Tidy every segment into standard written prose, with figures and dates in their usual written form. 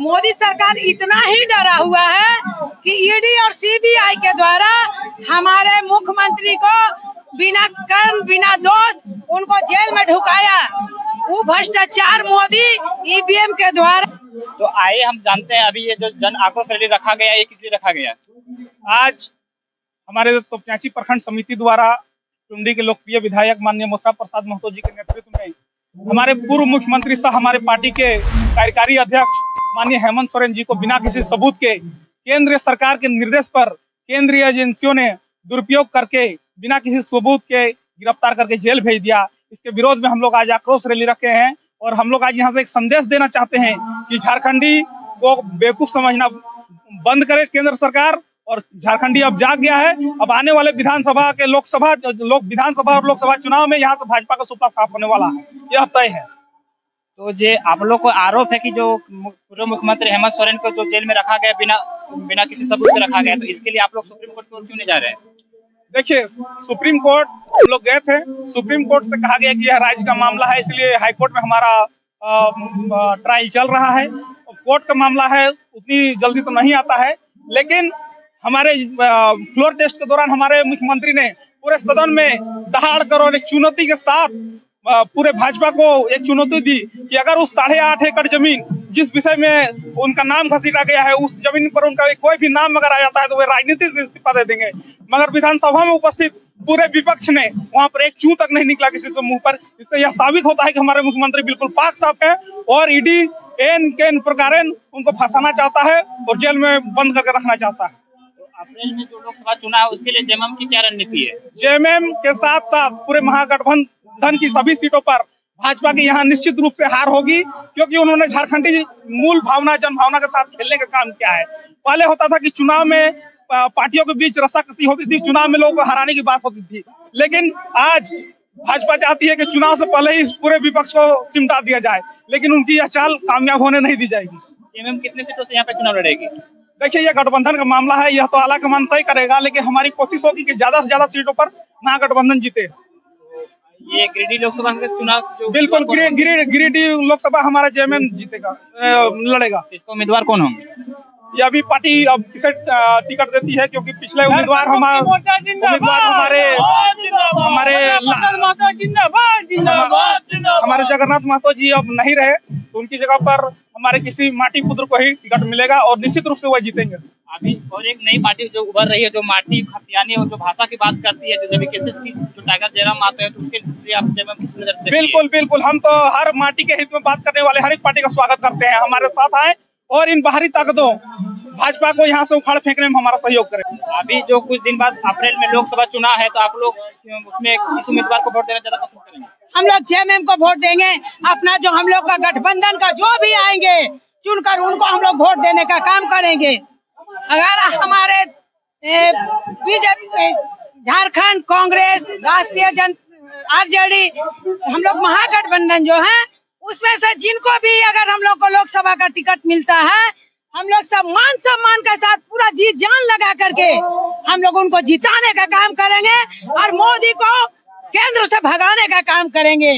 मोदी सरकार इतना ही डरा हुआ है कि ईडी और सीबीआई के द्वारा हमारे मुख्यमंत्री को बिना कर्म बिना दोष उनको जेल में ढुकाया। वो भ्रष्टाचार मोदी ईवीएम के द्वारा। तो आइए हम जानते हैं अभी ये जो जन आक्रोश रैली रखा गया है, ये किस लिए रखा गया है? आज हमारे तोपचांची प्रखंड समिति द्वारा टुंडी के लोकप्रिय विधायक माननीय मोसरा प्रसाद महतो जी के नेतृत्व में हमारे पूर्व मुख्यमंत्री सह हमारे पार्टी के कार्यकारी अध्यक्ष माननीय हेमंत सोरेन जी को बिना किसी सबूत के केंद्र सरकार के निर्देश पर केंद्रीय एजेंसियों ने दुरुपयोग करके बिना किसी सबूत के गिरफ्तार करके जेल भेज दिया। इसके विरोध में हम लोग आज आक्रोश रैली रखे हैं और हम लोग आज यहाँ से एक संदेश देना चाहते हैं कि झारखंडी को बेवकूफ समझना बंद करे केंद्र सरकार, और झारखंडी अब जाग गया है। अब आने वाले विधानसभा और लोकसभा चुनाव में यहाँ से भाजपा का सूपा साफ होने वाला है, यह तय है। तो ये आप लोग को आरोप है कि जो पूर्व मुख्यमंत्री हेमंत सोरेन को जो जेल में रखा गया बिना किसी सबूत के रखा गया, तो इसके लिए आप लोग सुप्रीम कोर्ट को क्यों नहीं जा रहे हैं? देखिए, सुप्रीम कोर्ट हम लोग गए थे, सुप्रीम कोर्ट से कहा गया कि यह राज्य का मामला है, इसलिए हाईकोर्ट में हमारा ट्रायल चल रहा है। कोर्ट का मामला है, उतनी जल्दी तो नहीं आता है, लेकिन हमारे फ्लोर टेस्ट के दौरान हमारे मुख्यमंत्री ने पूरे सदन में दहाड़ कर और एक चुनौती के साथ पूरे भाजपा को एक चुनौती दी कि अगर उस 8.5 एकड़ जमीन जिस विषय में उनका नाम घसीटा गया है, उस जमीन पर उनका कोई भी नाम अगर आ जाता है तो वे राजनीतिक इस्तीफा दे देंगे। मगर विधानसभा में उपस्थित पूरे विपक्ष ने वहां पर एक चू तक नहीं निकला किसी के मुंह पर। इससे यह साबित होता है कि हमारे मुख्यमंत्री बिल्कुल पाक साफ है और ईडी एन के प्रकार उनको फंसाना चाहता है और जेल में बंद करके रखना चाहता है। अप्रैल में जो लोकसभा चुनाव है उसके लिए जेएमएम की क्या रणनीति है? जेएमएम के साथ साथ पूरे महागठबंधन की सभी सीटों पर भाजपा की यहाँ निश्चित रूप से हार होगी, क्योंकि उन्होंने झारखंडी मूल भावना जनभावना के साथ खेलने का काम किया है। पहले होता था कि चुनाव में पार्टियों के बीच रस्साकसी होती थी, चुनाव में लोगों को हराने की बात होती थी, लेकिन आज भाजपा चाहती है कि चुनाव से पहले ही पूरे विपक्ष को सिमटा दिया जाए, लेकिन उनकी यह चाल कामयाब होने नहीं दी जाएगी। जेएमएम कितने सीटों से यहाँ पे चुनाव लड़ेगी? देखिए, यह गठबंधन का मामला है, यह तो आलाकमान तय करेगा, लेकिन हमारी कोशिश होगी कि ज्यादा से ज्यादा सीटों पर महागठबंधन जीते। ये गिरिडीह लोकसभा का चुनाव बिल्कुल गिरिडीह लोकसभा हमारा जेएमएम जीतेगा, लड़ेगा। इसको उम्मीदवार कौन होंगे? ये अभी पार्टी अब किसे टिकट देती है, क्योंकि पिछले उम्मीदवार हमारे जगन्नाथ महतो जी अब नहीं रहे, तो उनकी जगह पर हमारे किसी माटी पुत्र को ही टिकट मिलेगा और निश्चित रूप से वह जीतेंगे। अभी और एक नई पार्टी जो उभर रही है, जो माटी खतियानी और जो भाषा की बात करती है, जो केसेस की जो टाइगर जयराम महतो है, तो उसके लिए आप जेएमएम किस नजर देखते हैं? बिल्कुल, हम तो हर माटी के हित में बात करने वाले हर एक पार्टी का स्वागत करते हैं। हमारे साथ आए और इन बाहरी ताकतों भाजपा को यहाँ से उखाड़ फेंकने में हमारा सहयोग करें। अभी जो कुछ दिन बाद अप्रैल में लोकसभा चुनाव है, तो आप लोग उसमें किस उम्मीदवार को वोट देना ज्यादा पसंद करेंगे? हम लोग जेएमएम को वोट देंगे। अपना जो हम लोग का गठबंधन का जो भी आएंगे चुनकर उनको हम लोग वोट देने का काम करेंगे। अगर हमारे बीजेपी, झारखंड कांग्रेस, राष्ट्रीय आरजेडी, हम लोग महागठबंधन जो है उसमें से जिनको भी अगर हम लोग को लोकसभा का टिकट मिलता है, हम लोग सब मान सम्मान के साथ पूरा जी जान लगा करके हम लोग उनको जिताने का काम करेंगे और मोदी को केंद्र से भगाने का काम करेंगे।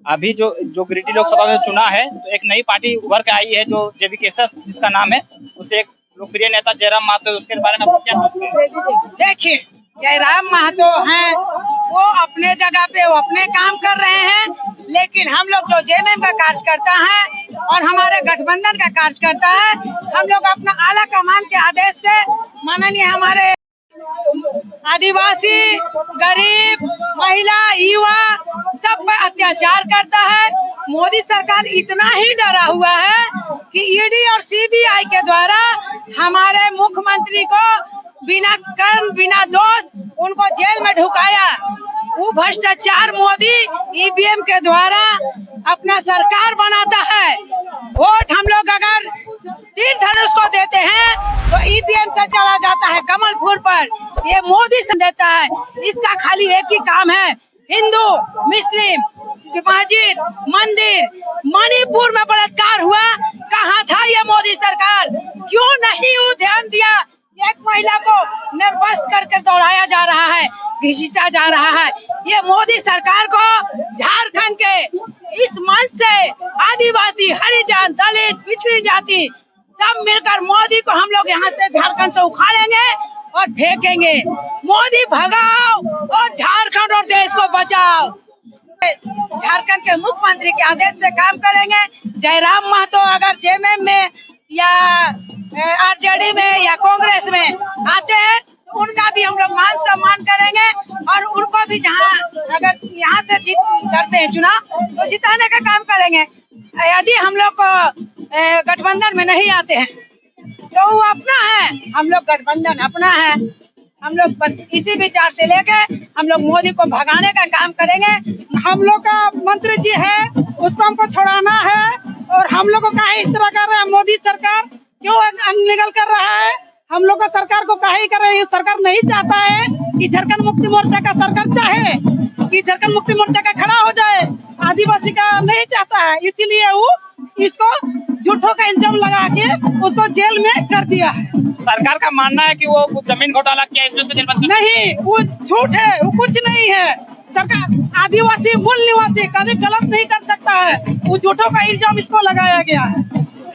अभी जो गिरिडीह लोकसभा में चुनाव है, तो एक नई पार्टी उभर के आई है जो जेवीकेएस जिसका नाम है, उसे एक लोकप्रिय नेता जयराम महतो, उसके बारे में आप क्या सोचते हैं? देखिए, जयराम महतो हैं, वो अपने जगह पे वो अपने काम कर रहे हैं, लेकिन हम लोग जो जेएमएम का कार्यकर्ता है और हमारे गठबंधन का कार्यकर्ता है, हम लोग अपना आला कमान के आदेश से माननीय हमारे आदिवासी, गरीब, महिला, युवा सब पर अत्याचार करता है। मोदी सरकार इतना ही डरा हुआ है कि ईडी और सीबीआई के द्वारा हमारे मुख्यमंत्री को बिना कर्म बिना दोष उनको जेल में ढुकाया। वो भ्रष्टाचार मोदी ईवीएम के द्वारा अपना सरकार बनाता है। वोट हम लोग अगर 3 धनुष को देते हैं तो ईवीएम से चला जाता है कमलपुर पर, ये मोदी से देता है। इसका खाली एक ही काम है, हिंदू, मुस्लिम, मस्जिद, मंदिर। मणिपुर में बलात्कार हुआ, कहाँ था ये मोदी सरकार? क्यों नहीं वो ध्यान दिया? एक महिला को निर्वस्त्र करके दौड़ाया जा रहा है, घसीटा जा रहा है। ये मोदी सरकार को झारखंड के इस मंच से आदिवासी, हरिजन, दलित, पिछड़ी जाति सब मिलकर मोदी को हम लोग यहाँ से झारखंड से उखाड़ेंगे और फेंकेंगे। मोदी भगाओ और झारखंड और देश को बचाओ। झारखंड के मुख्यमंत्री के आदेश से काम करेंगे। जयराम महतो अगर जेएमएम में या आरजेडी में या कांग्रेस में आते हैं तो उनका भी हम लोग मान सम्मान करेंगे और उनको भी जहाँ अगर यहाँ से करते हैं चुनाव तो जिताने का काम करेंगे। यदि हम लोग गठबंधन में नहीं आते हैं तो वो अपना है, हम लोग गठबंधन अपना है। हम लोग बस इसी विचार से लेके हम लोग मोदी को भगाने का काम करेंगे। हम लोग का मंत्री जी है उसको हमको छोड़ाना है और हम लोग को काहे इस तरह कर रहा है मोदी सरकार, क्यों अनलीगल कर रहा है? हम लोग का सरकार को काहे कर रही है? सरकार नहीं चाहता है कि झारखंड मुक्ति मोर्चा का सरकार चाहे कि झारखंड मुक्ति मोर्चा का खड़ा हो जाए, आदिवासी का नहीं चाहता है, इसीलिए वो इसको झूठों का इल्जाम लगा के उसको जेल में कर दिया है। सरकार का मानना है कि वो जमीन घोटाला किया है, इसमें जेल बंद नहीं, वो झूठ है, वो कुछ नहीं है। सरकार आदिवासी मूल निवासी कभी गलत नहीं कर सकता है, वो झूठों का इल्जाम इसको लगाया गया है।